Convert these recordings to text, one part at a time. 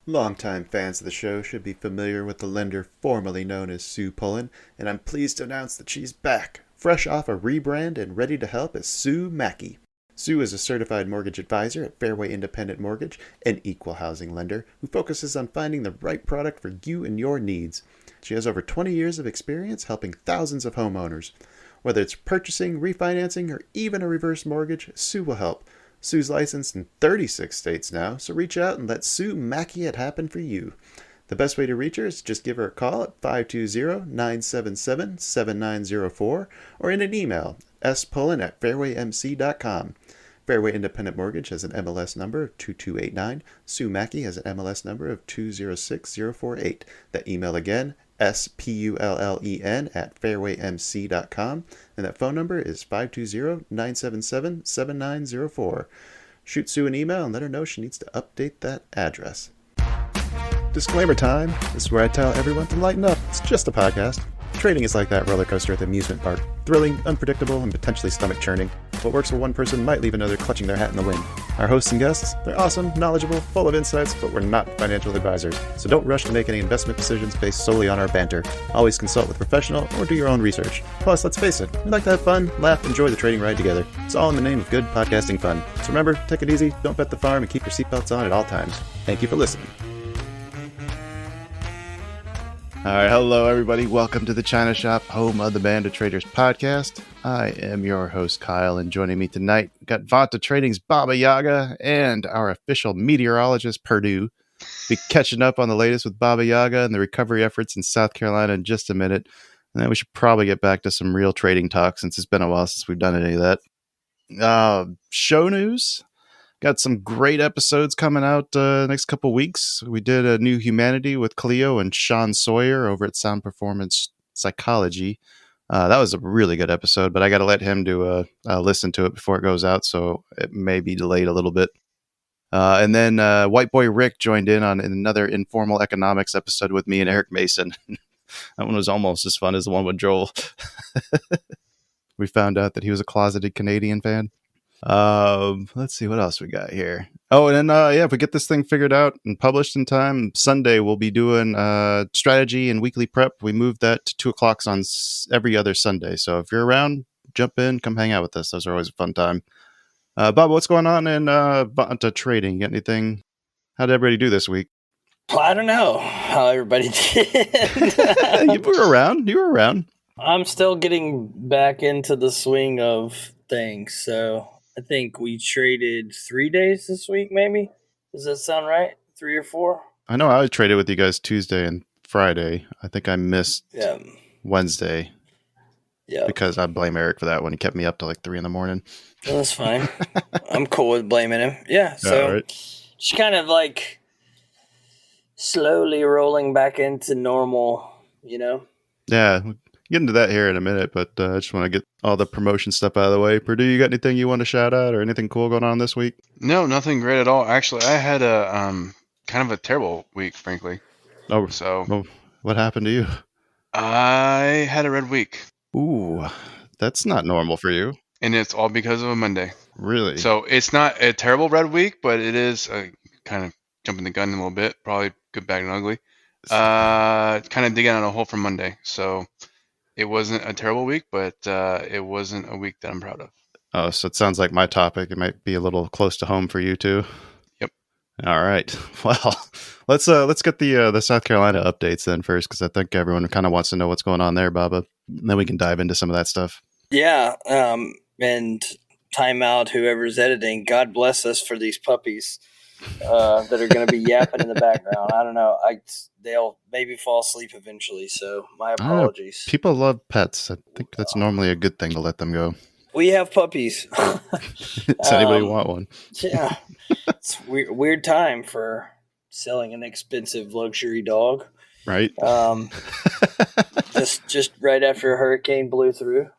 Longtime fans of the show should be familiar with the lender formerly known as Sue Pullen, and I'm pleased to announce that she's back, fresh off a rebrand and ready to help as Sue Mackey. Sue is a certified mortgage advisor at Fairway Independent Mortgage, an equal housing lender who focuses on finding the right product for you and your needs. She has over 20 years of experience helping thousands of homeowners. Whether it's purchasing, refinancing, or even a reverse mortgage, Sue will help. Sue's licensed in 36 states now, so reach out and let Sue Mackey it happen for you. The best way to reach her is just give her a call at 520-977-7904 or in an email, spullen@fairwaymc.com. Fairway Independent Mortgage has an MLS number of 2289. Sue Mackey has an MLS number of 206048. That email again, spullen@fairwaymc.com, and that phone number is 520-977-7904. Shoot Sue an email and let her know she needs to update that address. Disclaimer time. This is where I tell everyone to lighten up. It's just a podcast. Trading is like that roller coaster at the amusement park. Thrilling, unpredictable, and potentially stomach-churning. What works for one person might leave another clutching their hat in the wind. Our hosts and guests, they're awesome, knowledgeable, full of insights, but we're not financial advisors. So don't rush to make any investment decisions based solely on our banter. Always consult with a professional or do your own research. Plus, let's face it, we like to have fun, laugh, enjoy the trading ride together. It's all in the name of good podcasting fun. So remember, take it easy, don't bet the farm, and keep your seatbelts on at all times. Thank you for listening. All right, hello everybody. Welcome to the China Shop, home of the Band of Traders podcast. I am your host Kyle, and joining me tonight, we've got Vanta Trading's Baba Yaga and our official meteorologist Purdue. Be catching up on the latest with Baba Yaga and the recovery efforts in South Carolina in just a minute, and then we should probably get back to some real trading talk since it's been a while since we've done any of that. Show news. Got some great episodes coming out next couple weeks. We did a New Humanity with Cleo and Sean Sawyer over at Sound Performance Psychology. That was a really good episode, but I got to let him do a listen to it before it goes out, so it may be delayed a little bit. And then White Boy Rick joined in on another informal economics episode with me and Eric Mason. That one was almost as fun as the one with Joel. We found out that he was a closeted Canadian fan. Let's see what else we got here. Oh, and then if we get this thing figured out and published in time, Sunday we'll be doing strategy and weekly prep. We moved that to 2:00 on every other Sunday. So if you're around, jump in, come hang out with us. Those are always a fun time. Bob, what's going on in Vanta Trading? You got anything? How did everybody do this week? Well, I don't know how everybody did. You were around. You were around. I'm still getting back into the swing of things, so I think we traded 3 days this week, maybe. Does that sound right? 3 or 4? I know I traded with you guys Tuesday and Friday. I think I missed Wednesday. Yeah. Because I blame Eric for that one. He kept me up till like 3 a.m. Well, that's fine. I'm cool with blaming him. Yeah, so just kind of like slowly rolling back into normal, you know? Yeah, we'll get into that here in a minute, but I just want to get all the promotion stuff out of the way. Purdue, you got anything you want to shout out or anything cool going on this week? No, nothing great at all. Actually, I had a kind of a terrible week, frankly. Oh, so what happened to you? I had a red week. Ooh, that's not normal for you. And it's all because of a Monday. Really? So it's not a terrible red week, but it is kind of jumping the gun a little bit. Probably good, bad, and ugly. Kind of digging out a hole from Monday. So it wasn't a terrible week, but it wasn't a week that I'm proud of. Oh, so it sounds like my topic. It might be a little close to home for you too. Yep. All right. Well, let's get the South Carolina updates then first, because I think everyone kind of wants to know what's going on there, Baba. And then we can dive into some of that stuff. Yeah. And timeout, whoever's editing. God bless us for these puppies that are going to be yapping in the background. I don't know. They'll maybe fall asleep eventually. So my apologies. People love pets. I think that's normally a good thing to let them go. We have puppies. Does anybody want one? Yeah. It's weird time for selling an expensive luxury dog. Right. just right after a hurricane blew through.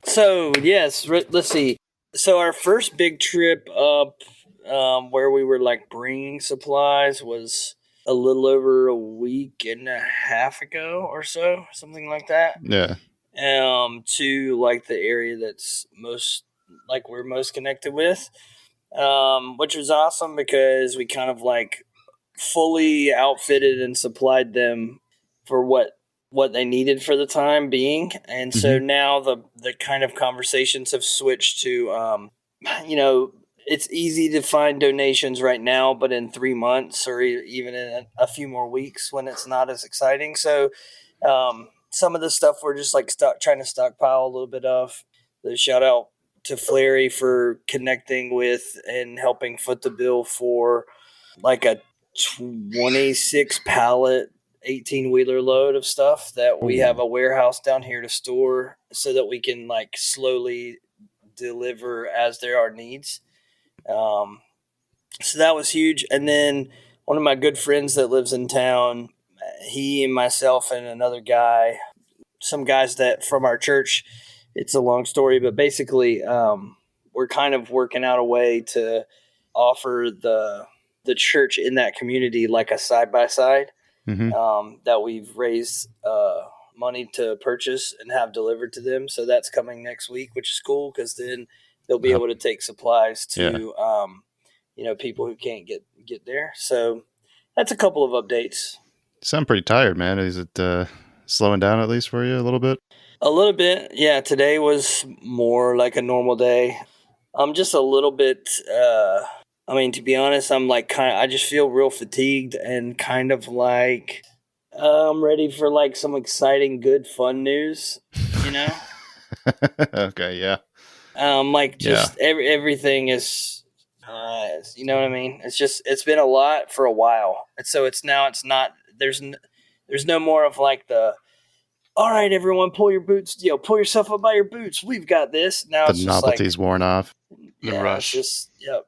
So, yes, let's see. So our first big trip up where we were like bringing supplies was a little over a week and a half ago or so, something like that. Yeah. To like the area that's we're most connected with, which was awesome because we kind of like fully outfitted and supplied them for what they needed for the time being. And so now the kind of conversations have switched to it's easy to find donations right now, but in 3 months or even in a few more weeks when it's not as exciting. So some of the stuff we're just like trying to stockpile a little bit of. The shout out to Flary for connecting with and helping foot the bill for like a 26 pallet 18-wheeler load of stuff that we have a warehouse down here to store so that we can like slowly deliver as there are needs. So that was huge. And then one of my good friends that lives in town, he and myself and another guy, some guys that from our church, it's a long story, but basically we're kind of working out a way to offer the church in that community like a side-by-side that we've raised money to purchase and have delivered to them. So that's coming next week, which is cool because then they'll be able to take supplies to people who can't get there. So that's a couple of updates. You sound pretty tired, man. Is it slowing down at least for you a little bit? A little bit, yeah. Today was more like a normal day. I'm just a little bit. To be honest, I'm like I just feel real fatigued and kind of like I'm ready for like some exciting, good, fun news. Okay, yeah. Everything is. You know what I mean? It's been a lot for a while, and so it's not. There's no more of like the. All right, everyone, pull your boots. Pull yourself up by your boots. We've got this. Now The it's just novelty's worn off. The rush. Yep.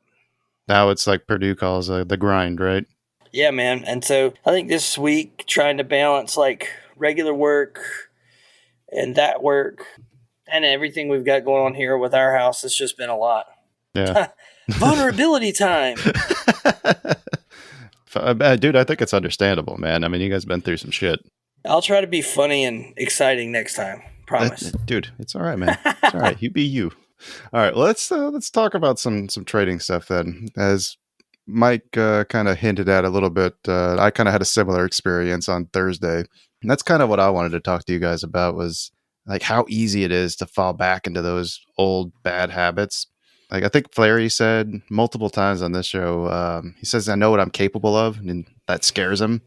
Now it's like Purdue calls the grind, right? Yeah, man. And so I think this week trying to balance like regular work and that work and everything we've got going on here with our house, it's just been a lot. Yeah. Vulnerability time. Dude, I think it's understandable, man. I mean, you guys have been through some shit. I'll try to be funny and exciting next time. Promise. Dude, it's all right, man. It's all right. You be you. All right, well, let's talk about some trading stuff then. As Mike kind of hinted at a little bit, I kind of had a similar experience on Thursday. And that's kind of what I wanted to talk to you guys about was like how easy it is to fall back into those old bad habits. Like I think Flary said multiple times on this show, he says, I know what I'm capable of, and that scares him.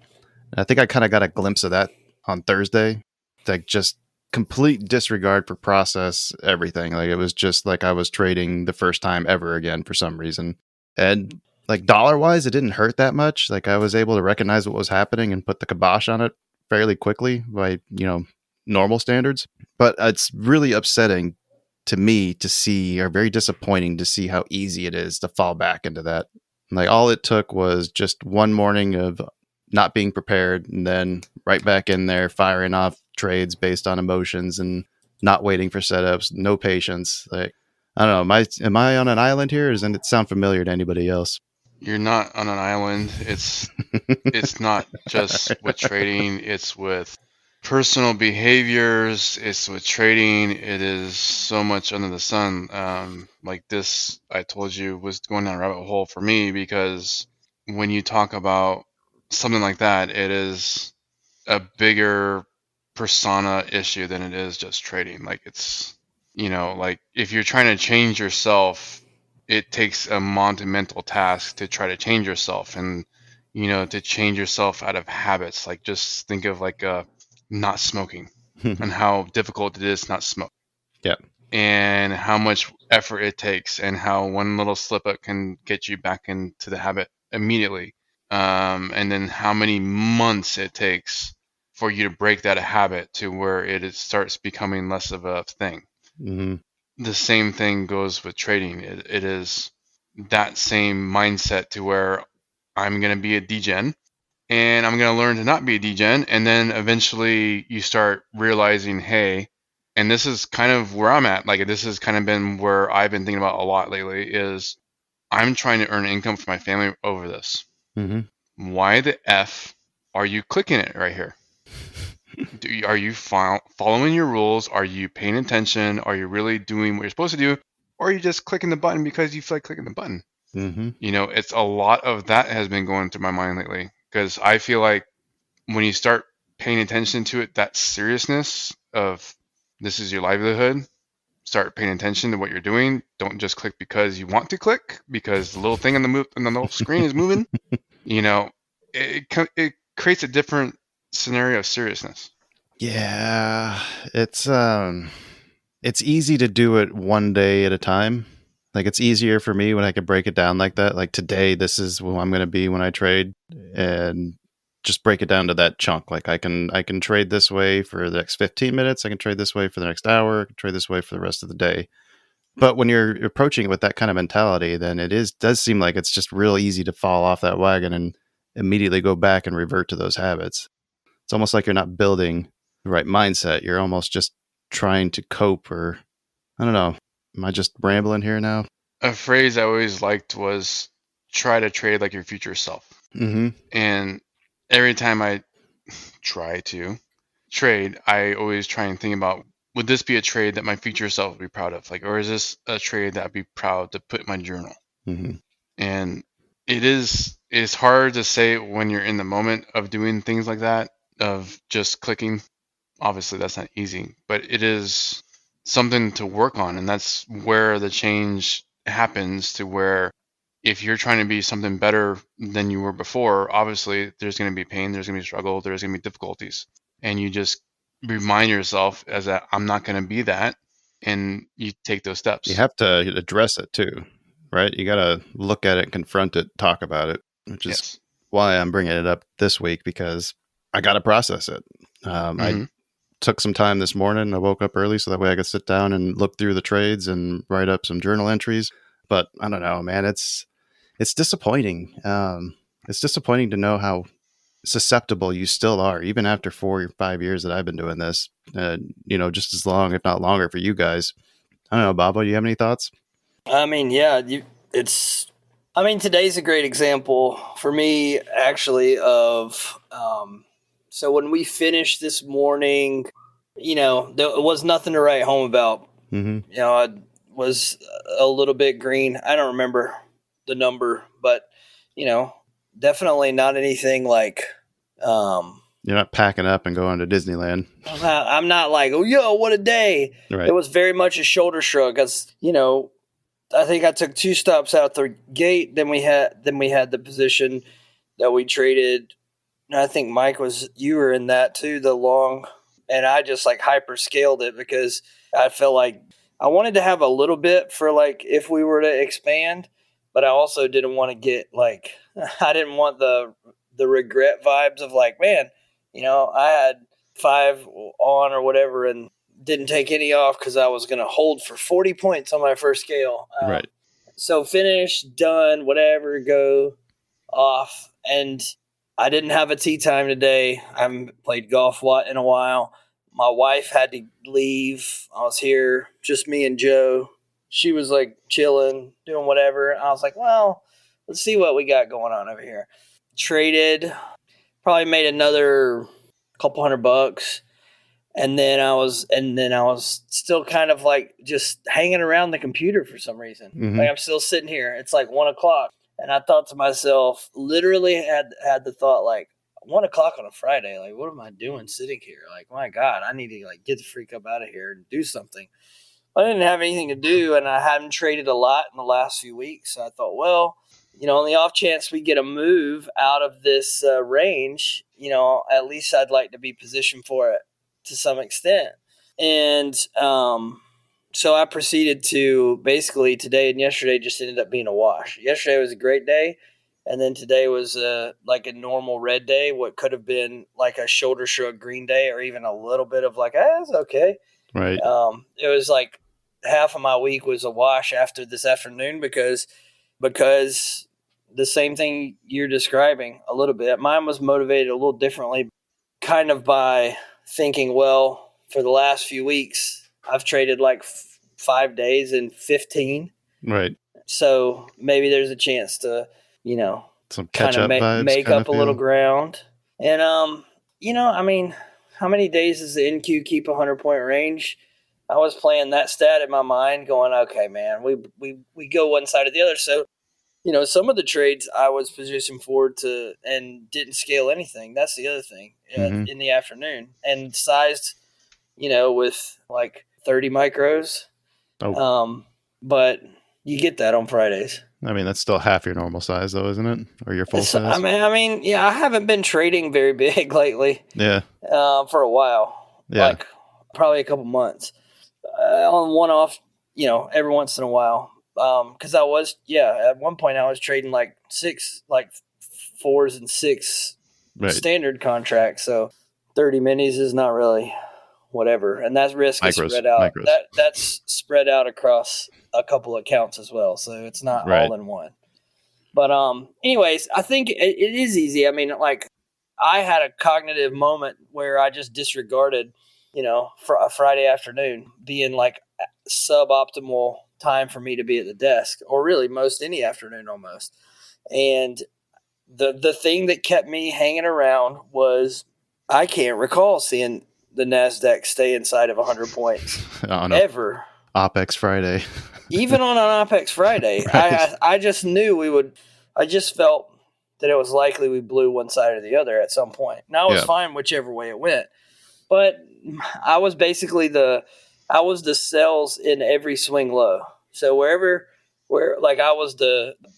And I think I kind of got a glimpse of that on Thursday. Like just complete disregard for process, everything. Like it was just like I was trading the first time ever again for some reason. And like dollar wise, it didn't hurt that much. Like I was able to recognize what was happening and put the kibosh on it fairly quickly by, normal standards. But it's really upsetting to me to see, or very disappointing to see how easy it is to fall back into that. Like all it took was just one morning of not being prepared and then right back in there firing off trades based on emotions and not waiting for setups, no patience. Like, I don't know. Am I on an island here or doesn't it sound familiar to anybody else? You're not on an island. It's not just with trading. It's with personal behaviors. It's with trading. It is so much under the sun. Like this, I told you, was going down a rabbit hole for me because when you talk about something like that, it is a bigger persona issue than it is just trading. Like it's, like if you're trying to change yourself, it takes a monumental task to try to change yourself and, to change yourself out of habits. Like just think of like not smoking and how difficult it is not smoke. Yeah. And how much effort it takes and how one little slip up can get you back into the habit immediately. And then how many months it takes for you to break that habit to where it starts becoming less of a thing. Mm-hmm. The same thing goes with trading. It is that same mindset to where I'm going to be a degen and I'm going to learn to not be a degen. And then eventually you start realizing, hey, and this is kind of where I'm at. Like this has kind of been where I've been thinking about a lot lately is I'm trying to earn income for my family over this. Mm-hmm. Why the F are you clicking it right here? Are you following your rules? Are you paying attention? Are you really doing what you're supposed to do? Or are you just clicking the button because you feel like clicking the button? Mm-hmm. It's a lot of that has been going through my mind lately, because I feel like when you start paying attention to it, that seriousness of this is your livelihood, start paying attention to what you're doing. Don't just click because you want to click, because the little thing on the little screen is moving. It creates a different scenario of seriousness. Yeah, it's easy to do it one day at a time. Like, it's easier for me when I can break it down like that. Like, today, this is who I'm going to be when I trade, and just break it down to that chunk. Like, I can trade this way for the next 15 minutes. I can trade this way for the next hour. I can trade this way for the rest of the day. But when you're approaching it with that kind of mentality, then does seem like it's just real easy to fall off that wagon and immediately go back and revert to those habits. It's almost like you're not building the right mindset. You're almost just trying to cope, or I don't know. Am I just rambling here now? A phrase I always liked was try to trade like your future self. Mm-hmm. And every time I try to trade, I always try and think about, would this be a trade that my future self would be proud of? Like, or is this a trade that I'd be proud to put in my journal? Mm-hmm. And it's hard to say when you're in the moment of doing things like that, of just clicking. Obviously, that's not easy, but it is something to work on. And that's where the change happens, to where if you're trying to be something better than you were before, obviously there's going to be pain, there's going to be struggle, there's going to be difficulties. And you just remind yourself as that I'm not going to be that. And you take those steps. You have to address it too, right? You got to look at it, confront it, talk about it, which is Yes. why I'm bringing it up this week, because I got to process it. I took some time this morning. I woke up early so that way I could sit down and look through the trades and write up some journal entries. But I don't know, man. It's disappointing. It's disappointing to know how susceptible you still are, even after 4 or 5 years that I've been doing this. Just as long, if not longer, for you guys. I don't know, Bobo. Do you have any thoughts? I mean, yeah, today's a great example for me, actually, of, so when we finished this morning, there was nothing to write home about. Mm-hmm. I was a little bit green. I don't remember the number, but, definitely not anything like, You're not packing up and going to Disneyland. I'm not like, oh, yo, what a day. Right. It was very much a shoulder shrug, because, I think I took 2 stops out the gate. Then we had the position that we traded. And I think you were in that too, the long, and I just like hyper scaled it because I felt like I wanted to have a little bit for like if we were to expand, but I also didn't want to get like I didn't want the regret vibes of like, man, I had 5 on or whatever and didn't take any off because I was going to hold for 40 points on my first scale. Right. So finish, done, whatever, go off. And I didn't have a tea time today. I haven't played golf in a while. My wife had to leave. I was here, just me and Joe. She was like chilling, doing whatever. I was like, well, let's see what we got going on over here. Traded, probably made another couple $100. And then I was still kind of like just hanging around the computer for some reason. Mm-hmm. Like I'm still sitting here. It's like 1:00. And I thought to myself, literally had the thought like 1:00 on a Friday. Like, what am I doing sitting here? Like, my God, I need to like get the freak up out of here and do something. I didn't have anything to do, and I hadn't traded a lot in the last few weeks. So I thought, well, on the off chance we get a move out of this range, at least I'd like to be positioned for it to some extent. And so I proceeded to basically today and yesterday just ended up being a wash. Yesterday was a great day. And then today was like a normal red day, what could have been like a shoulder shrug green day, or even a little bit of like, it's okay. Right. It was like half of my week was a wash after this afternoon because the same thing you're describing a little bit. Mine was motivated a little differently, kind of by thinking, well, for the last few weeks, I've traded like 5 days in 15. Right. So maybe there's a chance to, some catch up vibes, make up a little ground. And, I mean, how many days does the NQ keep 100-point range? I was playing that stat in my mind going, okay, man, we go one side or the other. So some of the trades I was positioned forward to and didn't scale anything. That's the other thing in the afternoon, and sized, with like 30 micros. Oh. But you get that on Fridays. I mean, that's still half your normal size, though, isn't it? Or your full So, size? I mean, yeah, I haven't been trading very big lately. Yeah. For a while. Yeah. Like probably a couple months. On one-off, every once in a while. Because at one point I was trading like 4s and 6 standard contracts. So 30 minis is not really whatever, and that risk is spread out. That's spread out across a couple accounts as well, so it's not all in one. But anyways, I think it is easy. I mean, like, I had a cognitive moment where I just disregarded, for a Friday afternoon being like suboptimal time for me to be at the desk, or really most any afternoon almost. And the thing that kept me hanging around was I can't recall seeing the NASDAQ stay inside of 100 points ever. OPEX Friday. Even on an OPEX Friday. I just knew I just felt that it was likely we blew one side or the other at some point. Now, I was fine whichever way it went. But I was basically the sells in every swing low. So where I was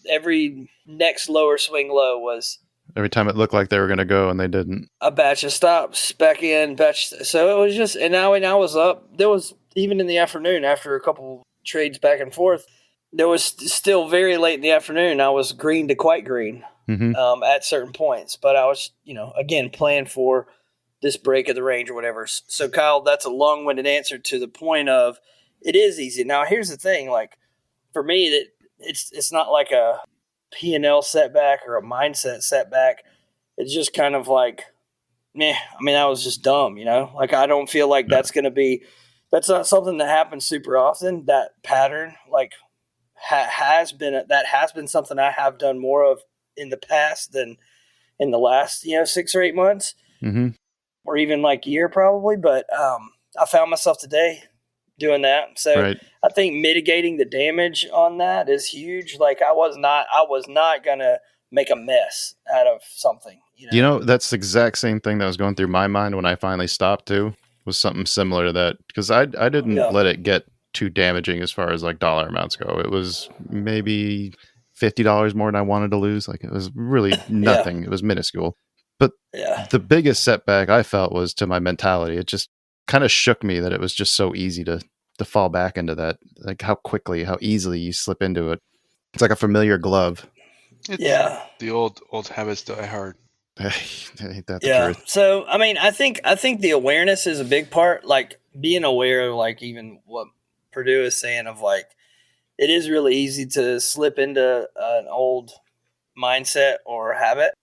every next lower swing low was every time it looked like they were going to go and they didn't. A batch of stops back in So it was just, and now when I was up, there was even in the afternoon after a couple trades back and forth, there was still very late in the afternoon. I was green to quite green at certain points, but I was, again, playing for this break of the range or whatever. So Kyle, that's a long-winded answer to the point of it is easy. Now, here's the thing, like for me, that it's not like a P&L setback or a mindset setback. It's just kind of like, meh. I mean, that was just dumb, like I don't feel like that's not something that happens super often. That pattern, like has been something I have done more of in the past than in the last, 6 or 8 months. Or even like year probably, but I found myself today doing that. So I think mitigating the damage on that is huge. Like I was not gonna make a mess out of something. That's the exact same thing that was going through my mind when I finally stopped too. Was something similar to that, because I didn't let it get too damaging as far as like dollar amounts go. It was maybe $50 more than I wanted to lose. Like it was really nothing. It was minuscule. But the biggest setback I felt was to my mentality. It just kind of shook me that it was just so easy to fall back into that. Like how easily you slip into it. It's like a familiar glove. It's the old habits die hard. Ain't that the truth? So I mean, I think the awareness is a big part. Like being aware of like even what Purdue is saying of like it is really easy to slip into an old mindset or habit.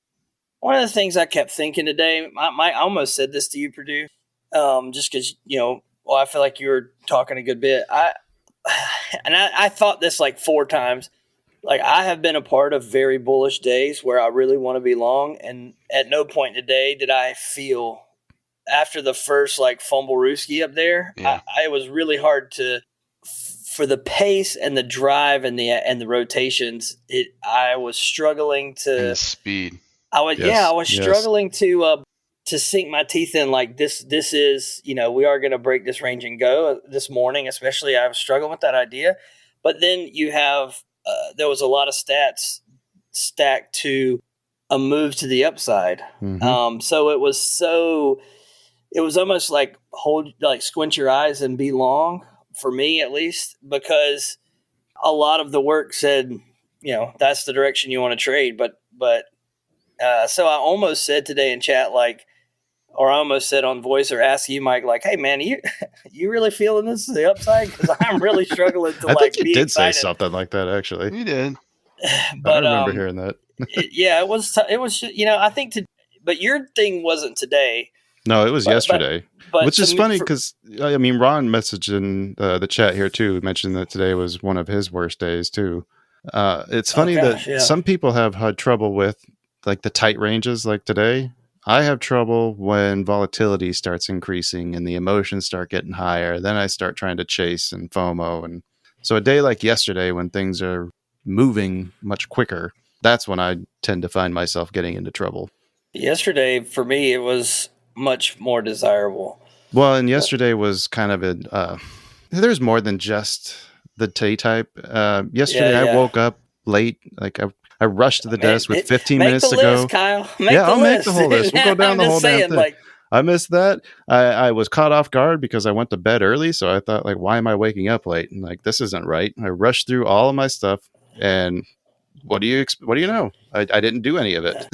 One of the things I kept thinking today, I almost said this to you, Purdue, just because, I feel like you were talking a good bit. I thought this like 4 times. Like I have been a part of very bullish days where I really want to be long. And at no point today did I feel after the first like fumble Ruski up there, it was really hard for the pace and the drive and the rotations. I was struggling to and the speed. I was struggling to sink my teeth in like this is, we are going to break this range and go this morning, especially I was struggling with that idea. But then you have, there was a lot of stats stacked to a move to the upside. So it was almost like squint your eyes and be long for me at least, because a lot of the work said, that's the direction you want to trade. But so I almost said today in chat, or I almost said on voice or ask you, Mike, like, hey man, you really feeling this is the upside? Because I'm really struggling to I think you be did excited. say something like that actually. You did. But I remember hearing that. it was I think but your thing wasn't today. No, it was yesterday. Which is funny because Ron messaged in the chat here too, mentioned that today was one of his worst days too. It's funny that some people have had trouble with like the tight ranges like today. I have trouble when volatility starts increasing and the emotions start getting higher. Then I start trying to chase and FOMO. And so a day like yesterday when things are moving much quicker, that's when I tend to find myself getting into trouble. Yesterday, for me, it was much more desirable. Well, and yesterday was kind of there's more than just the T type. Yesterday I woke up late. Like I rushed to the desk with 15 make minutes the to list, go. Kyle. I'll make the whole list. We'll go down I'm the just whole damn saying, thing. like, I missed that. I was caught off guard because I went to bed early. So I thought, like, why am I waking up late? And like, this isn't right. I rushed through all of my stuff. And what do you know? I didn't do any of it.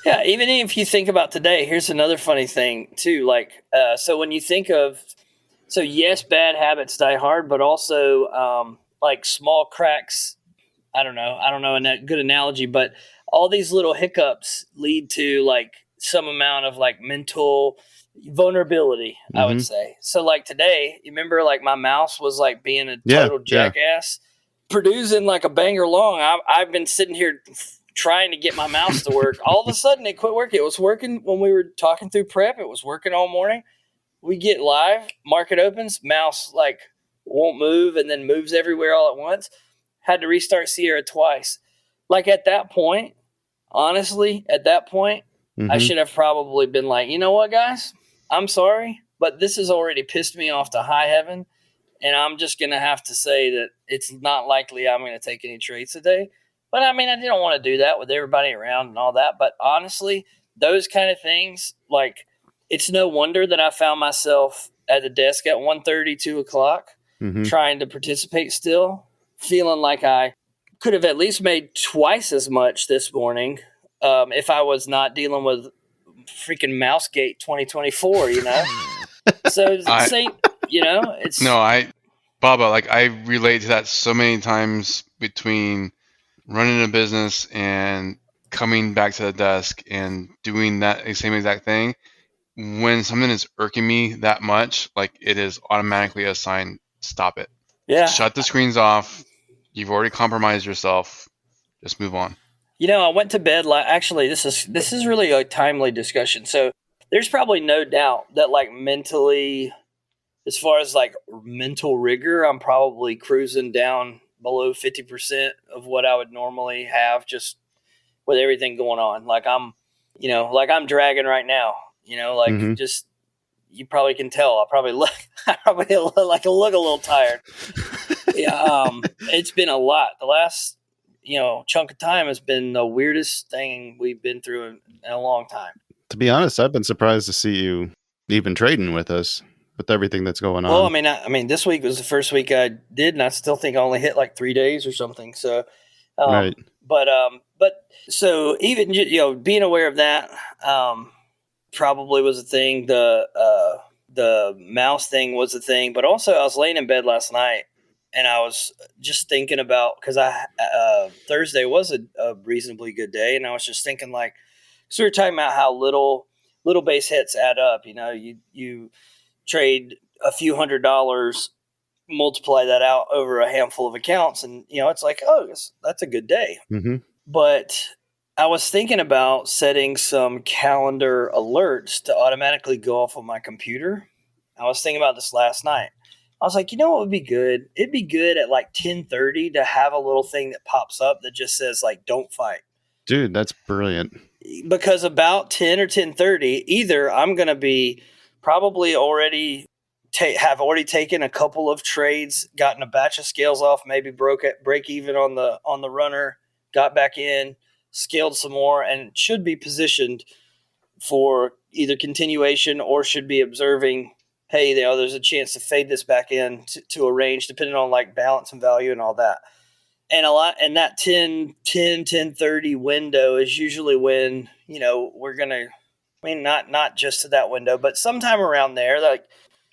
Yeah, even if you think about today, here's another funny thing too. Like, so when you think of, so yes, bad habits die hard, but also like small cracks. I don't know a good analogy, but all these little hiccups lead to like some amount of like mental vulnerability, I would say. So like today, you remember like my mouse was like being a total jackass. Purdue's in like a banger long. I've been sitting here trying to get my mouse to work. All of a sudden it quit working. It was working when we were talking through prep. It was working all morning. We get live, market opens, mouse like won't move and then moves everywhere all at once. Had to restart Sierra twice. Like at that point, honestly, I should have probably been like, you know what, guys? I'm sorry, but this has already pissed me off to high heaven. And I'm just going to have to say that it's not likely I'm going to take any trades today. But I mean, I didn't want to do that with everybody around and all that. But honestly, those kind of things, like, it's no wonder that I found myself at the desk at 1:30, 2 o'clock, trying to participate still, feeling like I could have at least made twice as much this morning if I was not dealing with freaking Mousegate 2024, you know? So, it's... No, Baba, like I relate to that so many times between running a business and coming back to the desk and doing that same exact thing. When something is irking me that much, like it is automatically a sign, stop it. Yeah. Shut the screens off. You've already compromised yourself. Just move on. I went to bed. Actually, this is really a timely discussion. So there's probably no doubt that like mentally, as far as like mental rigor, I'm probably cruising down below 50% of what I would normally have just with everything going on. Like I'm dragging right now, just, you probably can tell. I probably look a little tired. Yeah. It's been a lot. The last, chunk of time has been the weirdest thing we've been through in a long time. To be honest, I've been surprised to see you even trading with us with everything that's going on. Well, I mean, this week was the first week I did, and I still think I only hit like 3 days or something. So, right. But so even being aware of that probably was a thing. The mouse thing was a thing, but also I was laying in bed last night and I was just thinking about, because Thursday was a reasonably good day, and I was just thinking like, so we were talking about how little base hits add up. You trade a few $100s, multiply that out over a handful of accounts, and it's like, oh, that's a good day. But I was thinking about setting some calendar alerts to automatically go off on my computer. I was thinking about this last night. I was like, what would be good? It'd be good at like 10:30 to have a little thing that pops up that just says like, don't fight. Dude, that's brilliant. Because about 10 or 10:30, either I'm going to be probably already have already taken a couple of trades, gotten a batch of scales off, maybe break even on the runner, got back in, scaled some more, and should be positioned for either continuation or should be observing, hey, there's a chance to fade this back in to a range, depending on like balance and value and all that. And that 10:30 window is usually when, we're going to, I mean, not just to that window, but sometime around there, like,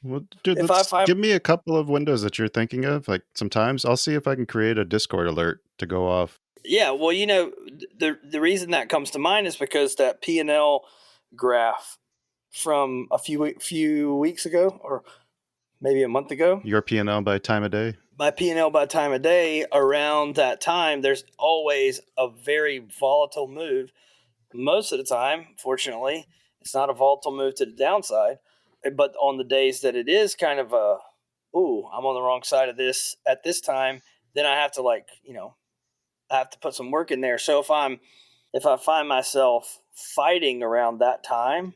well, dude, give me a couple of windows that you're thinking of. Like sometimes I'll see if I can create a Discord alert to go off. Yeah, well, the reason that comes to mind is because that P&L graph from a few weeks ago, or maybe a month ago. Your P&L by time of day? My P&L by time of day, around that time, there's always a very volatile move. Most of the time, fortunately, it's not a volatile move to the downside. But on the days that it is kind of I'm on the wrong side of this at this time, then I have to I have to put some work in there. So if I find myself fighting around that time,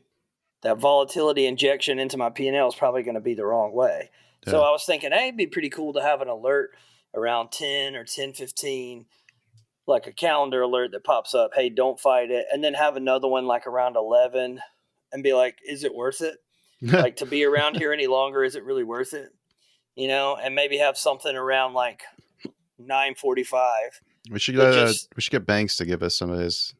that volatility injection into my P&L is probably going to be the wrong way. Yeah. So I was thinking, hey, it'd be pretty cool to have an alert around 10 or 10:15, like a calendar alert that pops up, hey, don't fight it. And then have another one like around 11 and be like, is it worth it? Like, to be around here any longer, is it really worth it? And maybe have something around like 9:45. We should get Banks to give us some of his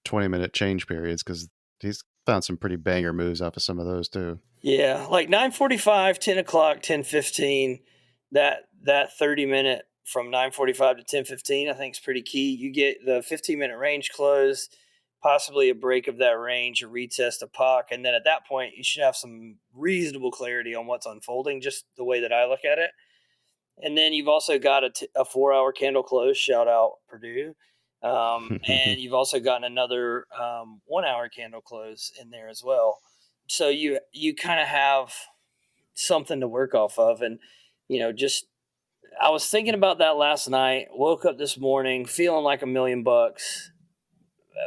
20-minute change periods, because he's found some pretty banger moves off of some of those too. Yeah, like 9:45, 10 o'clock, 10:15. That 30-minute from 9:45 to 10:15, I think is pretty key. You get the 15-minute range close, possibly a break of that range, a retest, a POC, and then at that point, you should have some reasonable clarity on what's unfolding, just the way that I look at it. And then you've also got a 4-hour candle close, shout out Purdue. And you've also gotten another 1-hour candle close in there as well. So you kind of have something to work off of. And, I was thinking about that last night, woke up this morning feeling like $1 million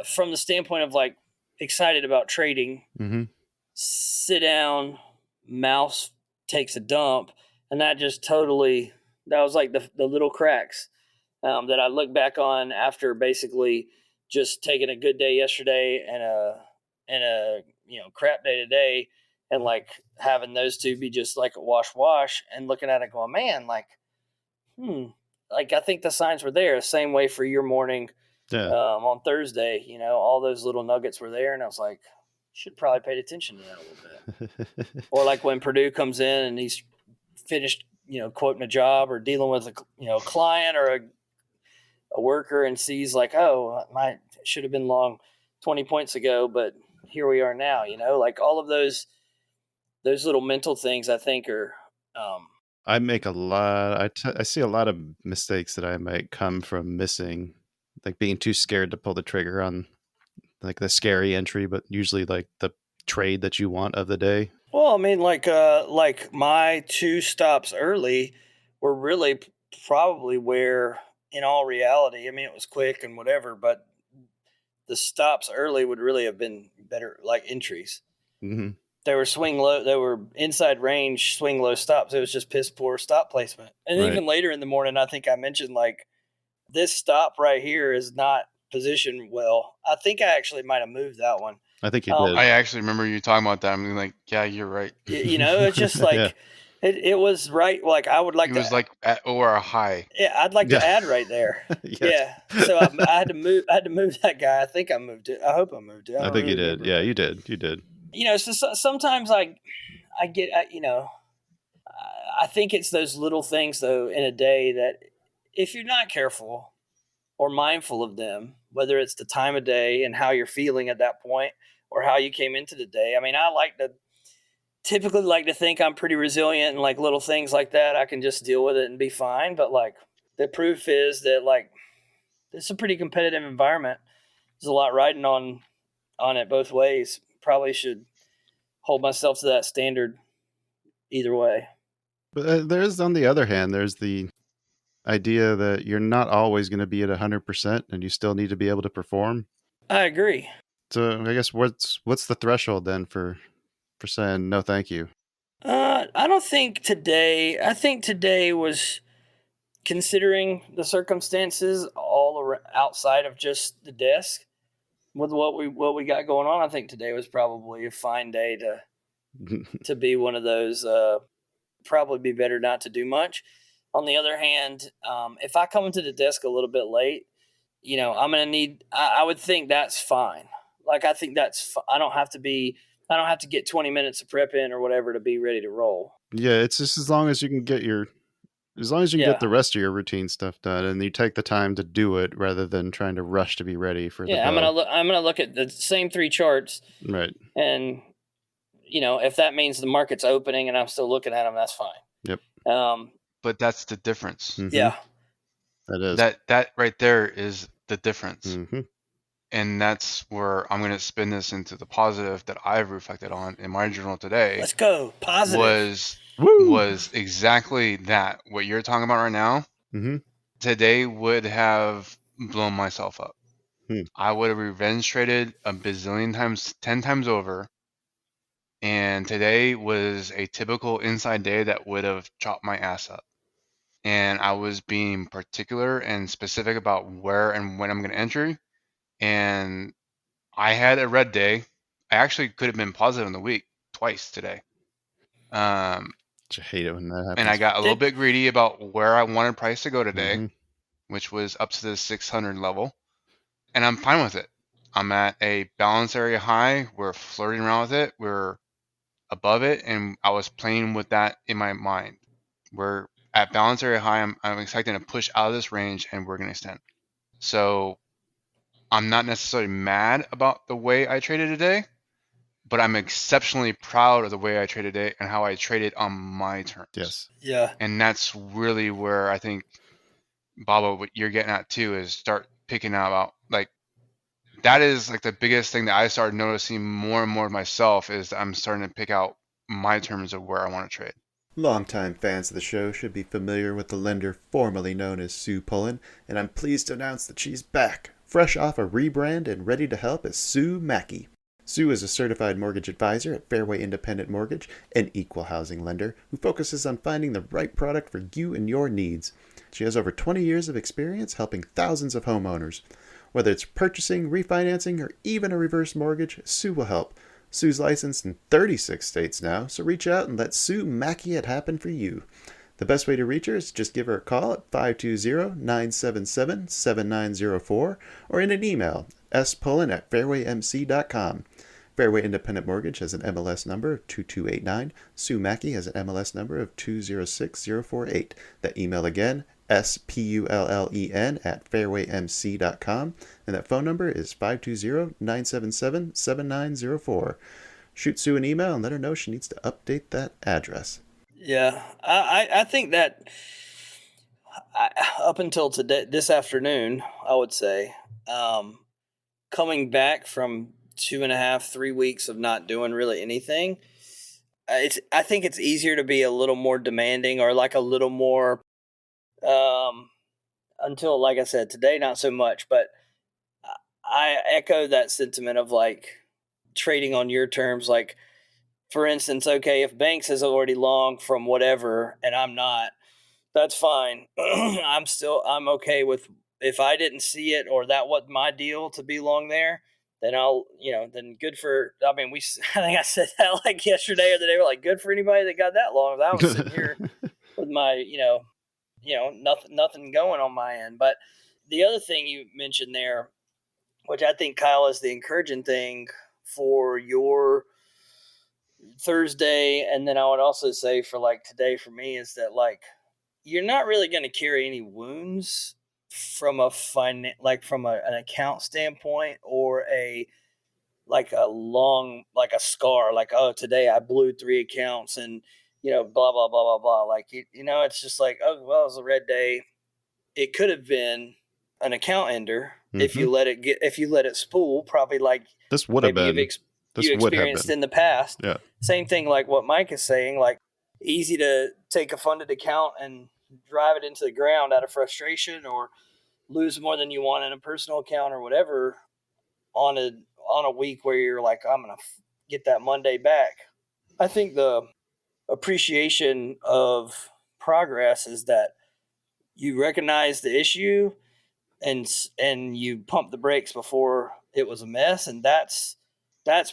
from the standpoint of like excited about trading. Mm-hmm. Sit down, mouse takes a dump, and that was like the little cracks that I look back on after basically just taking a good day yesterday and a crap day today, and like having those two be just like a wash and looking at it going, man, like, like I think the signs were there. Same way for your morning on Thursday, all those little nuggets were there, and I was like, should probably paid attention to that a little bit. Or like when Purdue comes in and he's finished, quoting a job or dealing with a client or a worker, and sees like, oh, I should have been long 20 points ago, but here we are now, like all of those little mental things I think are, I make a lot. I see a lot of mistakes that I might come from missing, like being too scared to pull the trigger on like the scary entry, but usually like the trade that you want of the day. Well, I mean, like my 2 stops early were really probably where, in all reality, I mean, it was quick and whatever, but the stops early would really have been better, like entries. Mm-hmm. They were swing low. They were inside range, swing low stops. It was just piss poor stop placement. And right. Even later in the morning, I think I mentioned like this stop right here is not positioned well. I think I actually might have moved that one. I think you did. I actually remember you talking about that. I'm like, yeah, you're right. It's just like yeah. It was right. Like I would like it was like at or a high. Yeah, I'd like to add right there. Yes. Yeah. So I had to move. I had to move that guy. I think I moved it. I hope I moved it. I think you did. Yeah, you did. You did. So sometimes I get, I think it's those little things though in a day that if you're not careful or mindful of them, whether it's the time of day and how you're feeling at that point or how you came into the day. I mean, I typically like to think I'm pretty resilient, and like little things like that, I can just deal with it and be fine. But like the proof is that like it's a pretty competitive environment. There's a lot riding on it both ways. Probably should hold myself to that standard either way. But there's, on the other hand, there's the idea that you're not always going to be at 100% and you still need to be able to perform. I agree. So I guess what's the threshold then for saying no thank you? I don't think today. I think today was, considering the circumstances all outside of just the desk, with what we got going on, I think today was probably a fine day to be one of those. Probably be better not to do much. On the other hand, if I come into the desk a little bit late, I'm gonna need. I would think that's fine. Like I think that's. I don't have to get 20 minutes of prep in or whatever to be ready to roll. Yeah, it's just as long as you can get get the rest of your routine stuff done, and you take the time to do it rather than trying to rush to be ready for the bell. I'm gonna look at the same 3 charts, right? And if that means the market's opening and I'm still looking at them, that's fine. Yep. But that's the difference. Mm-hmm. Yeah, that is that right there is the difference. Mm-hmm. And that's where I'm going to spin this into the positive that I've reflected on in my journal today. Let's go. Positive. Was exactly that. What you're talking about right now mm-hmm. today would have blown myself up. Hmm. I would have revenge traded a bazillion times, 10 times over. And today was a typical inside day that would have chopped my ass up. And I was being particular and specific about where and when I'm going to enter. And I had a red day. I actually could have been positive in the week twice today. I hate it when that And I happens. got a little bit greedy about where I wanted price to go today, Mm-hmm. which was up to the 600 level. And I'm fine with it. I'm at a balance area high. We're flirting around with it. We're above it. And I was playing with that in my mind. We're at balance area high. I'm expecting to push out of this range and we're going to extend. So I'm not necessarily mad about the way I traded today, but I'm exceptionally proud of the way I traded today and how I traded on my terms. Yes. Yeah. And that's really where I think, Baba, what you're getting at too is start picking out about like that is like the biggest thing that I started noticing more and more of myself is I'm starting to pick out my terms of where I want to trade. Longtime fans of the show should be familiar with the lender formerly known as Sue Pullen, and I'm pleased to announce that she's back, fresh off a rebrand and ready to help as Sue Mackey. Sue is a certified mortgage advisor at Fairway Independent Mortgage, an equal housing lender who focuses on finding the right product for you and your needs. She has over 20 years of experience helping thousands of homeowners. Whether it's purchasing, refinancing, or even a reverse mortgage, Sue will help. Sue's licensed in 36 states now, so reach out and let Sue Mackey it happen for you. The best way to reach her is just give her a call at 520-977-7904 or in an email, spullen@fairwaymc.com. Fairway Independent Mortgage has an MLS number of 2289. Sue Mackey has an MLS number of 206048. That email again, spullen@fairwaymc.com, and that phone number is 520-977-7904. Shoot Sue an email and let her know she needs to update that address. Yeah. I think that up until today, this afternoon, I would say, coming back from 2.5, 3 weeks of not doing really anything, I think it's easier to be a little more demanding or like a little more, until, like I said, today, not so much, but I echo that sentiment of like trading on your terms. Like, for instance, okay, if Banks is already long from whatever and I'm not, that's fine. I'm okay with, if I didn't see it or that wasn't my deal to be long there, then then good for, I mean, I think I said that like yesterday or the day, like good for anybody that got that long. I was sitting here with my, nothing going on my end. But the other thing you mentioned there, which I think, Kyle, is the encouraging thing for your Thursday, and then I would also say for like today for me, is that like you're not really going to carry any wounds from an account standpoint or a like a long like a scar, like, oh, today I blew 3 accounts and blah blah blah blah blah, like it's just like, oh well, it was a red day. It could have been an account ender if you let it spool, probably like This would have maybe been. This you would have experienced been. in the past. Yeah. Same thing like what Mike is saying, like easy to take a funded account and drive it into the ground out of frustration or lose more than you want in a personal account or whatever on a week where you're like, I'm going to get that Monday back. I think the appreciation of progress is that you recognize the issue and you pump the brakes before it was a mess, and that's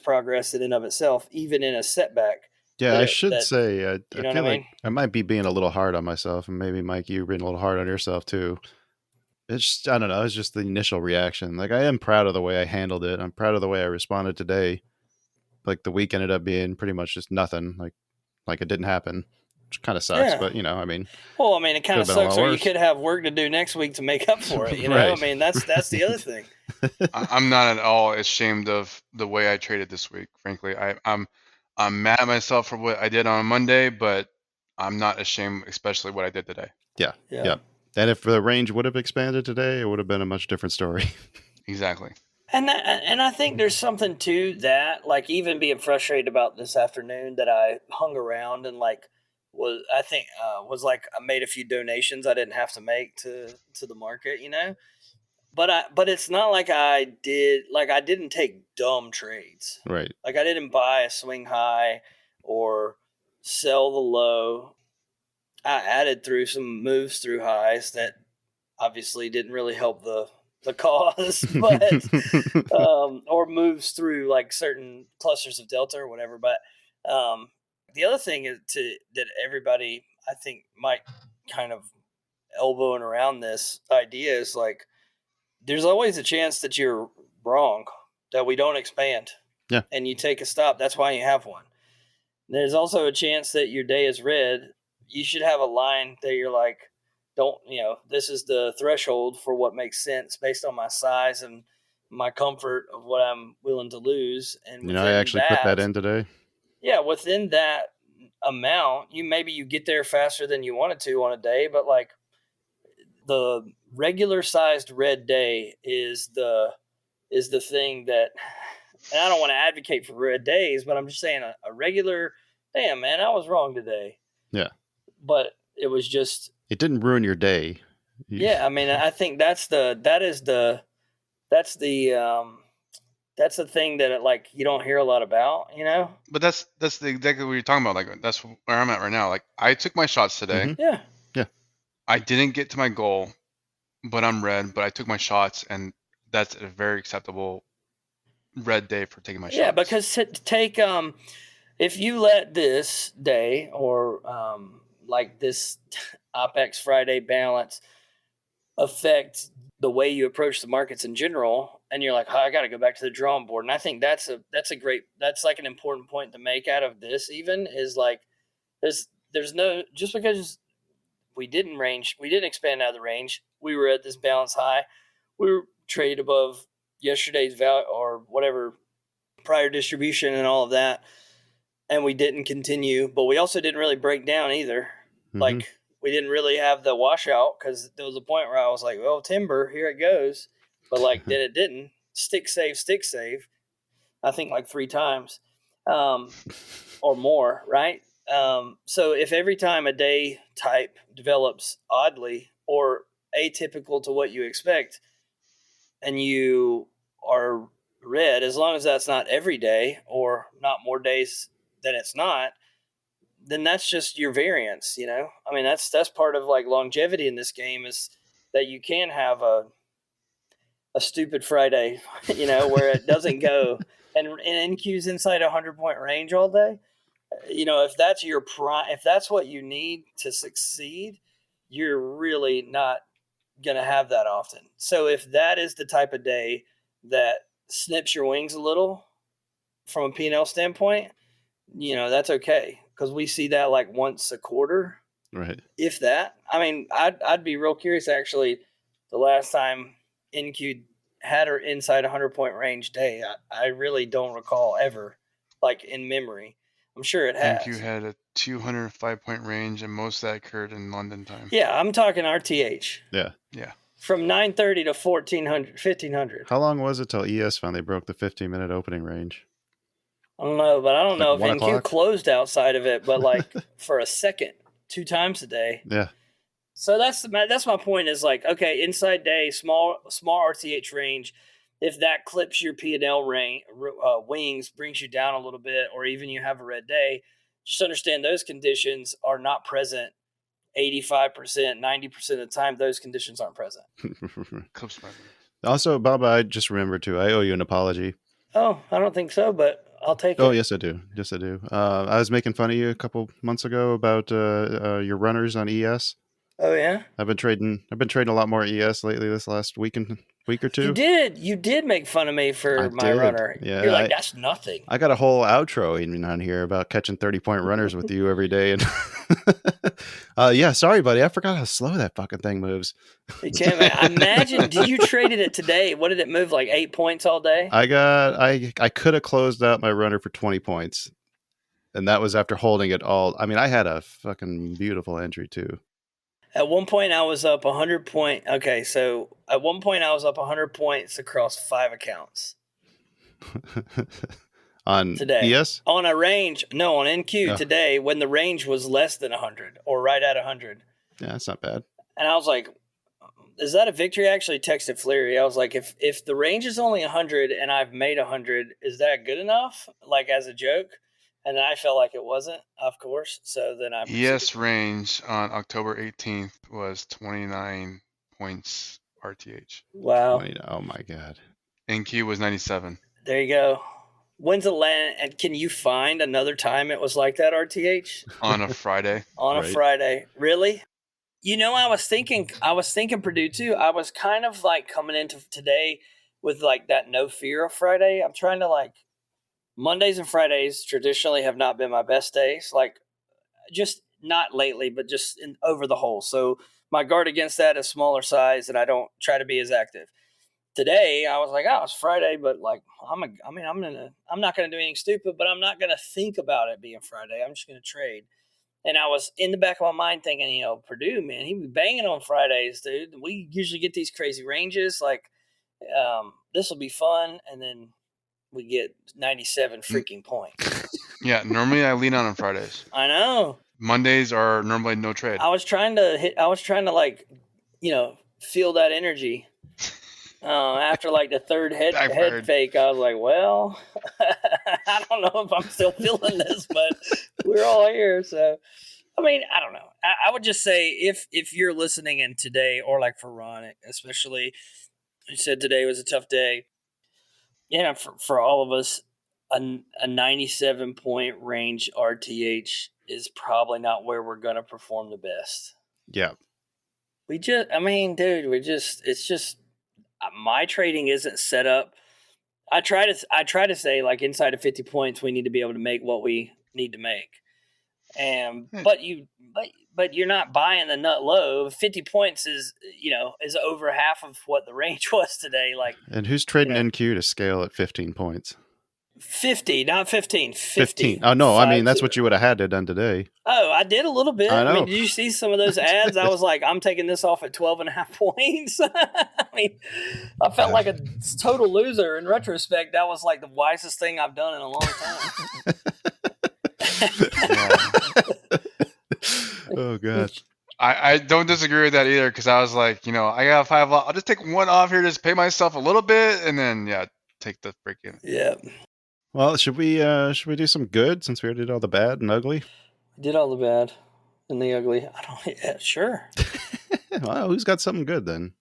progress in and of itself, even in a setback. Yeah, I should That say, you I know what I feel like mean? I might be being a little hard on myself, and maybe Mike, you've been a little hard on yourself too. It's just, I don't know. It's just the initial reaction. Like, I am proud of the way I handled it. I'm proud of the way I responded today. Like, the week ended up being pretty much just nothing. Like it didn't happen, which kind of sucks. Yeah. But I mean, Well, I mean, it could kind have of been a sucks, lot or you worse. could have work to do next week to make up for it. I Right. mean, that's the other thing. I'm not at all ashamed of the way I traded this week. Frankly, I'm mad at myself for what I did on Monday, but I'm not ashamed, especially what I did today. Yeah. Yeah. Yeah. And if the range would have expanded today, it would have been a much different story. Exactly. And I think there's something to that, like even being frustrated about this afternoon that I hung around and like was like I made a few donations I didn't have to make to the market, but it's not like I didn't take dumb trades. Right. Like I didn't buy a swing high or sell the low. I added through some moves through highs that obviously didn't really help the cause, but or moves through like certain clusters of delta or whatever. But the other thing is that everybody I think might kind of elbowing around this idea is like there's always a chance that you're wrong, that we don't expand. Yeah. And you take a stop. That's why you have one. There's also a chance that your day is red. You should have a line that you're like, this is the threshold for what makes sense based on my size and my comfort of what I'm willing to lose. And I actually put that in today. Yeah, within that amount, you get there faster than you wanted to on a day, but like the regular sized red day is the thing that, and I don't want to advocate for red days, but I'm just saying a regular, damn man, I was wrong today. Yeah. But it was just, it didn't ruin your day. Yeah. I mean, I think that's the thing that like you don't hear a lot about, But that's exactly what you're talking about. Like that's where I'm at right now. Like I took my shots today. Mhm. Yeah. I didn't get to my goal, but I'm red. But I took my shots, and that's a very acceptable red day for taking my shots. Yeah, because take if you let this day or like this OPEX Friday balance affect the way you approach the markets in general, and you're like, I got to go back to the drawing board. And I think that's like an important point to make out of this. Even is like there's no, just because we didn't expand out of the range. We were at this balance high. We were traded above yesterday's value or whatever prior distribution and all of that. And we didn't continue, but we also didn't really break down either. Mhm. Like we didn't really have the washout because there was a point where I was like, well, timber, here it goes. But like, then it didn't. Stick save. I think like 3 times or more, right? So if every time a day type develops oddly or atypical to what you expect and you are red, as long as that's not every day or not more days than it's not, then that's just your variance, I mean, that's part of like longevity in this game is that you can have a stupid Friday, where it doesn't go and NQ's inside a 100-point range all day. If that's your if that's what you need to succeed, you're really not going to have that often. So if that is the type of day that snips your wings a little from a P&L standpoint, that's okay. Because we see that like once a quarter. Right. If that, I mean, I'd be real curious actually the last time NQ had her inside 100-point range day. I really don't recall ever, like in memory. I'm sure it has. NQ had a 205-point range, and most of that occurred in London time. Yeah, I'm talking RTH. Yeah. From 9:30 to 1500. How long was it till ES finally broke the 15-minute opening range? I don't know, but I don't know if NQ 1:00? closed outside of it, but like for a second, 2 times a day. Yeah. So that's my point is like, okay, inside day, small RTH range, if that clips your P&L wings, brings you down a little bit, or even you have a red day, just understand those conditions are not present 85%, 90% of the time. Those conditions aren't present. Also, Baba, I just remembered too, I owe you an apology. Oh, I don't think so, but I'll take it. Oh, yes, I do. I was making fun of you a couple months ago about your runners on ES. Oh yeah, I've been trading a lot more ES lately. This last week or two. You did make fun of me for my runner. Yeah, you're like, that's nothing. I got a whole outro even on here about catching 30-point runners with you every day. And yeah, sorry, buddy, I forgot how slow that fucking thing moves. You can't imagine. Did you traded it today? What did it move, like 8 points all day? I could have closed out my runner for 20 points, and that was after holding it all. I mean, I had a fucking beautiful entry too. At one point, I was up 100 points. Okay, so at one point, I was up 100 points across 5 accounts. On today. ES? On a range, no, on NQ Oh. today when the range was less than 100 or right at 100. Yeah, that's not bad. And I was like, is that a victory? I actually texted Fleary. I was like, if the range is only 100 and I've made 100, is that good enough? Like as a joke? And then I felt like it wasn't, of course. So then I ES range on October 18th was 29 points RTH. Wow. 20, oh my God. NQ was 97. There you go. When's the land? And can you find another time it was like that, RTH? On a Friday. On a Right. Friday. Really? You know, I was thinking Purdue too. I was kind of like coming into today with like that no fear of Friday. I'm trying to like Mondays and Fridays traditionally have not been my best days. Like just not lately, but just over the whole. So my guard against that is smaller size, and I don't try to be as active. Today I was like, oh, it's Friday, but like I'm not gonna do anything stupid, but I'm not gonna think about it being Friday. I'm just gonna trade. And I was in the back of my mind thinking, you know, Purdue, man, he be banging on Fridays, dude. We usually get these crazy ranges. Like, this will be fun. And then we get 97 freaking points. Yeah, normally I lean on Fridays. I know. Mondays are normally no trade. I was trying to like, you know, feel that energy. After like the third head fake, I was like, well, I don't know if I'm still feeling this, but we're all here. So, I mean, I don't know. I would just say if you're listening in today, or like for Ron, especially, you said today was a tough day. Yeah, for all of us, a 97 point range RTH is probably not where we're going to perform the best. Yeah. It's just, my trading isn't set up. I try to say like inside of 50 points, we need to be able to make what we need to make. And but you're not buying the nut low. 50 points is over half of what the range was today. Like, and who's trading NQ to scale at 15 points? 50, not 15. 50. Oh no, I mean that's what you would have had to done today. Oh, I did a little bit. I know. I mean, did you see some of those ads? I was like, I'm taking this off at 12.5 points. I mean, I felt like a total loser. In retrospect, that was like the wisest thing I've done in a long time. Oh gosh. I don't disagree with that either, because I was like, I got 5 off. I'll just take one off here, just pay myself a little bit, and then take the break in. Yeah. Well, should we do some good since we already did all the bad and ugly? We did all the bad and the ugly. Sure. Well, who's got something good then?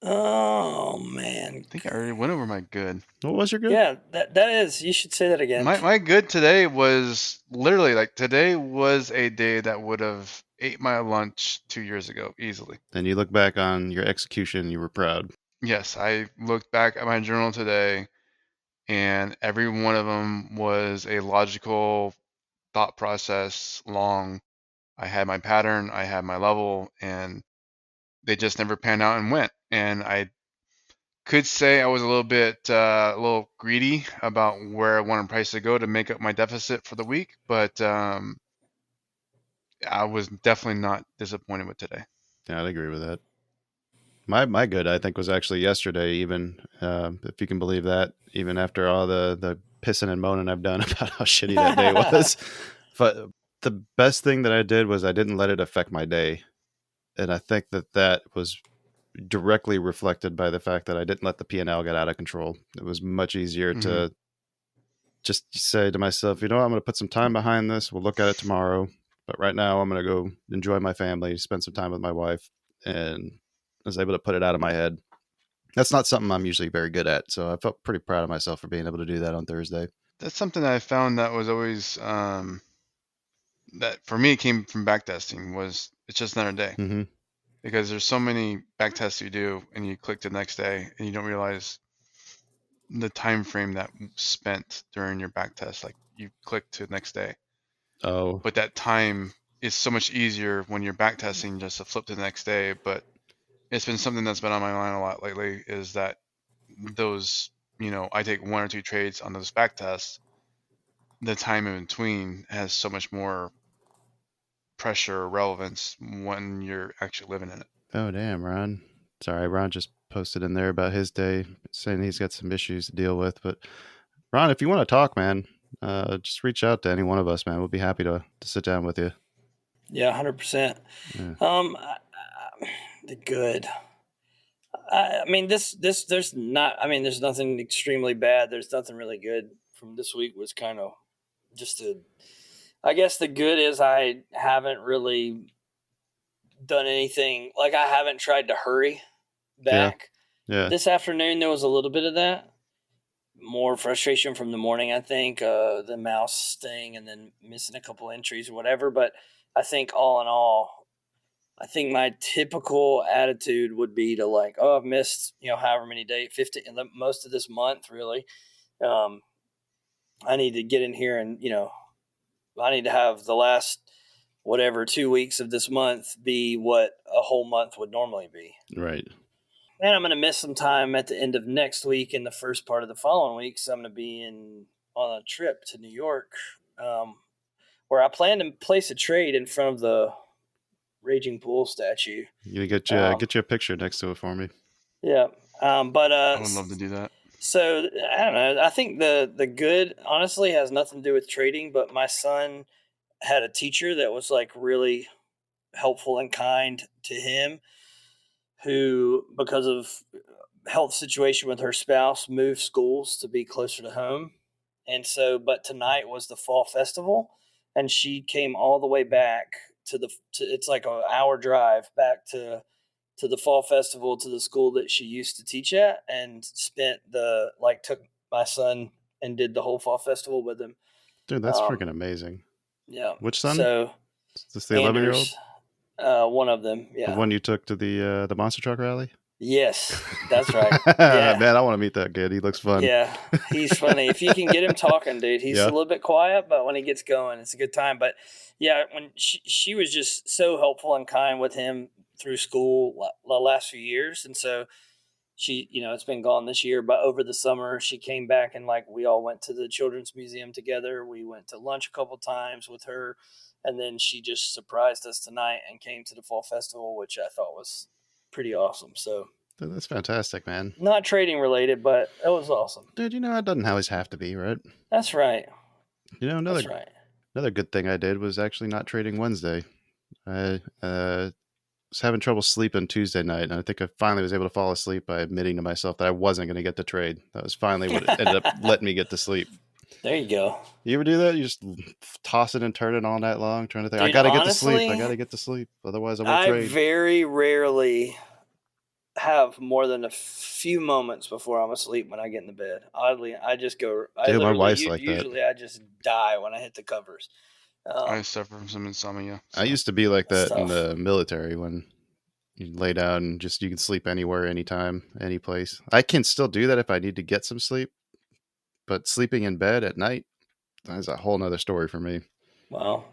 Oh man, I think I already went over my good. What was your good? Yeah, that is. You should say that again. My good today was literally like, today was a day that would have ate my lunch 2 years ago easily. And you look back on your execution, you were proud. Yes, I looked back at my journal today, and every one of them was a logical thought process, long. I had my pattern, I had my level, and they just never panned out and went. And I could say I was a little greedy about where I wanted price to go to make up my deficit for the week, but I was definitely not disappointed with today. Yeah, I'd agree with that. My good, I think, was actually yesterday, even, if you can believe that, even after all the pissing and moaning I've done about how shitty that day was. But the best thing that I did was I didn't let it affect my day. And I think that was directly reflected by the fact that I didn't let the P&L get out of control. It was much easier to just say to myself, I'm going to put some time behind this. We'll look at it tomorrow. But right now I'm going to go enjoy my family, spend some time with my wife, and I was able to put it out of my head. That's not something I'm usually very good at. So I felt pretty proud of myself for being able to do that on Thursday. That's something that I found that was always, that for me came from backtesting, was it's just another day. Mm-hmm. Because there's so many backtests you do, and you click the next day and you don't realize the time frame that spent during your backtest. Like, you click to the next day. Oh. But that time is so much easier when you're backtesting, just to flip to the next day. But it's been something that's been on my mind a lot lately, is that those, I take 1 or 2 trades on those backtests. The time in between has so much more pressure or relevance when you're actually living in it. Oh, damn, Ron. Sorry, Ron just posted in there about his day, saying he's got some issues to deal with. But Ron, if you want to talk, man, just reach out to any one of us, man. We'll be happy to sit down with you. Yeah, 100%. Yeah. The good. I mean, there's not. I mean, there's nothing extremely bad. There's nothing really good from this week. Was kind of just a. I guess the good is I haven't really done anything. Like I haven't tried to hurry Yeah. back. Yeah. This afternoon there was a little bit of that. More frustration from the morning, I think, the mouse thing, and then missing a couple entries or whatever. But I think all in all, I think my typical attitude would be to like, oh, I've missed, however many days, 50, and most of this month, really. I need to get in here and, I need to have the last, whatever, 2 weeks of this month be what a whole month would normally be. Right. And I'm going to miss some time at the end of next week and the first part of the following week. So I'm going to be on a trip to New York, where I plan to place a trade in front of the Raging Bull statue. You get you a picture next to it for me. Yeah. But I would love to do that. So I don't know. I think the good honestly has nothing to do with trading, but my son had a teacher that was like really helpful and kind to him, who, because of health situation with her spouse, moved schools to be closer to home. And so, but tonight was the fall festival, and she came all the way back to it's like an hour drive back to the fall festival, to the school that she used to teach at, and took my son and did the whole fall festival with him. Dude, that's freaking amazing. Yeah. Which son? So is this the 11-year-old? One of them. Yeah. The one you took to the monster truck rally? Yes, that's right. Yeah. Man, I want to meet that kid. He looks fun. Yeah, he's funny. If you can get him talking, dude, he's a little bit quiet, but when he gets going, it's a good time. But yeah, when she was just so helpful and kind with him through school the last few years. And so she, it's been gone this year, but over the summer she came back, and like we all went to the Children's Museum together. We went to lunch a couple times with her, and then she just surprised us tonight and came to the fall festival, which I thought was pretty awesome. So that's fantastic, man. Not trading related, but it was awesome. Dude, it doesn't always have to be, right? That's right. Another good thing I did was actually not trading Wednesday. I was having trouble sleeping Tuesday night, and I think I finally was able to fall asleep by admitting to myself that I wasn't going to get to trade. That was finally what ended up letting me get to sleep. There you go. You ever do that? You just toss it and turn it all night long, trying to think, dude, I got to get to sleep. I got to get to sleep. Otherwise, I won't trade. I very rarely have more than a few moments before I'm asleep when I get in the bed. Oddly, I just go. Dude, my wife's like that. Usually, I just die when I hit the covers. I suffer from some insomnia. So. I used to be like that in the military, when you lay down and you can sleep anywhere, anytime, any place. I can still do that if I need to get some sleep, but sleeping in bed at night, that's a whole nother story for me. Wow.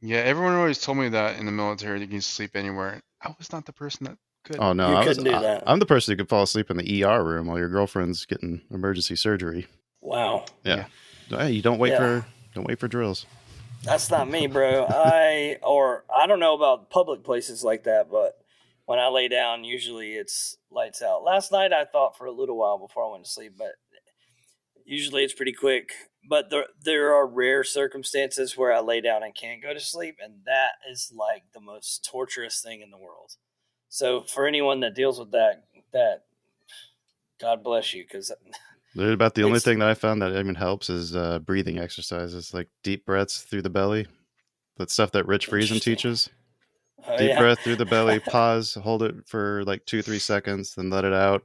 Yeah, everyone always told me that in the military you can sleep anywhere. I was not the person that could. Oh no, couldn't do that. I'm the person who could fall asleep in the ER room while your girlfriend's getting emergency surgery. Wow. Yeah. Hey, you don't wait for drills. That's not me, bro. I don't know about public places like that, but when I lay down, usually it's lights out. Last night I thought for a little while before I went to sleep, but usually it's pretty quick. But there are rare circumstances where I lay down and can't go to sleep, and that is like the most torturous thing in the world. So for anyone that deals with that God bless you, because about the only thing that I found that even helps is breathing exercises, like deep breaths through the belly. That stuff that Rich Friesen teaches. Deep breath through the belly, pause, hold it for like 2-3 seconds, then let it out,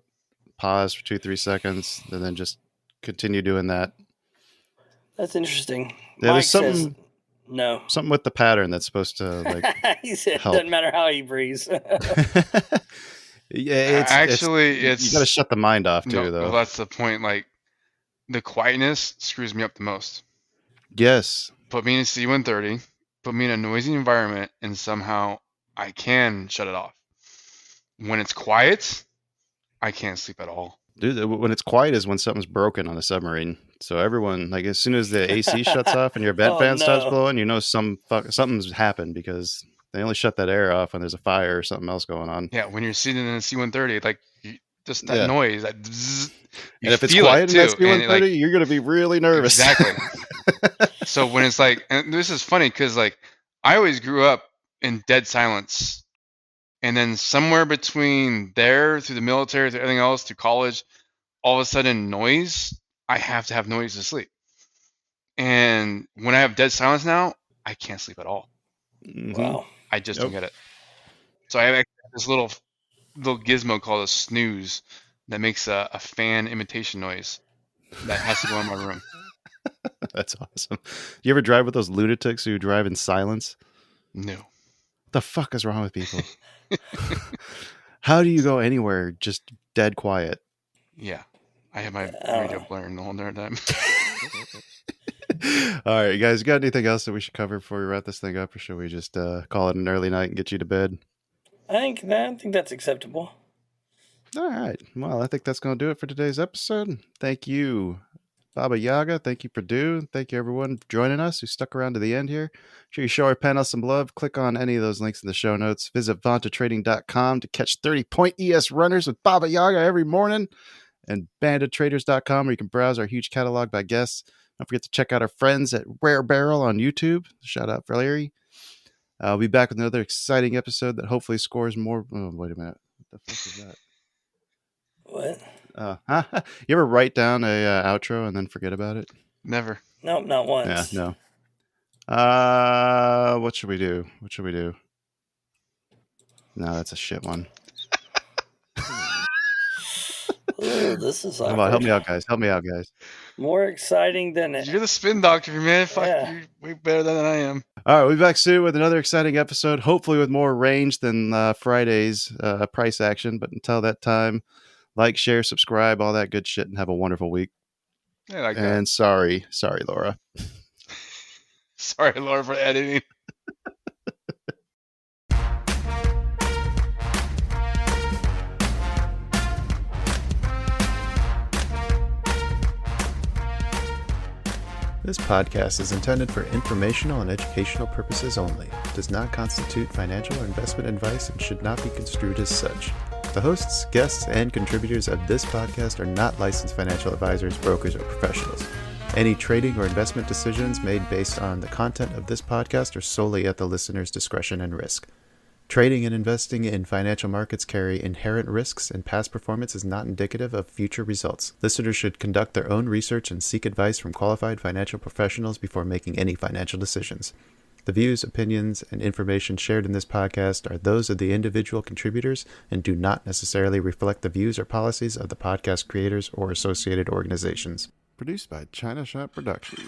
pause for 2-3 seconds, and then just continue doing that. That's interesting. Yeah, Mike there's something says no. Something with the pattern that's supposed to like he said help. It doesn't matter how he breathes. Yeah, it's you got to shut the mind off too, though. Well, that's the point. Like, the quietness screws me up the most. Yes. Put me in a C-130, put me in a noisy environment, and somehow I can shut it off. When it's quiet, I can't sleep at all. Dude, when it's quiet is when something's broken on a submarine. So everyone, like, as soon as the AC shuts off and your vent fan starts blowing, you know something's happened, because they only shut that air off when there's a fire or something else going on. Yeah, when you're sitting in a C-130, like, just that noise, that bzzz, and if it's quiet in that C-130, you're going to be really nervous. Exactly. So when it's like, and this is funny because like I always grew up in dead silence, and then somewhere between there, through the military, through everything else, through college, all of a sudden noise. I have to have noise to sleep, and when I have dead silence now, I can't sleep at all. Wow. I just don't get it. So I have this little gizmo called a snooze that makes a fan imitation noise that has to go in my room. That's awesome. You ever drive with those lunatics who drive in silence? No. What the fuck is wrong with people? How do you go anywhere just dead quiet? Yeah. I have my radio blaring the whole entire time. All right, you guys, got anything else that we should cover before we wrap this thing up, or should we just call it an early night and get you to bed? I think that's acceptable. All right. Well, I think that's going to do it for today's episode. Thank you, Baba Yaga. Thank you, Purdue. Thank you, everyone, for joining us who stuck around to the end here. Make sure you show our panel some love. Click on any of those links in the show notes. Visit vantatrading.com to catch 30-point ES runners with Baba Yaga every morning, and bandittraders.com where you can browse our huge catalog by guests. Don't forget to check out our friends at Rare Barrel on YouTube. Shout out for Larry. I'll be back with another exciting episode that hopefully scores more. Oh, wait a minute. What the fuck is that? What? You ever write down a outro and then forget about it? Never. Nope, not once. Yeah, no. What should we do? No, that's a shit one. Ooh, this is awkward. Come on, help me out, guys. More exciting than it. You're the spin doctor, man. Fuck, you're way better than I am. All right, we'll be back soon with another exciting episode, hopefully with more range than Friday's price action. But until that time, like, share, subscribe, all that good shit, and have a wonderful week. Yeah, like and that. Sorry, Laura. Sorry, Laura, for editing. This podcast is intended for informational and educational purposes only. It does not constitute financial or investment advice and should not be construed as such. The hosts, guests, and contributors of this podcast are not licensed financial advisors, brokers, or professionals. Any trading or investment decisions made based on the content of this podcast are solely at the listener's discretion and risk. Trading and investing in financial markets carry inherent risks, and past performance is not indicative of future results. Listeners should conduct their own research and seek advice from qualified financial professionals before making any financial decisions. The views, opinions, and information shared in this podcast are those of the individual contributors and do not necessarily reflect the views or policies of the podcast creators or associated organizations. Produced by China Shop Productions.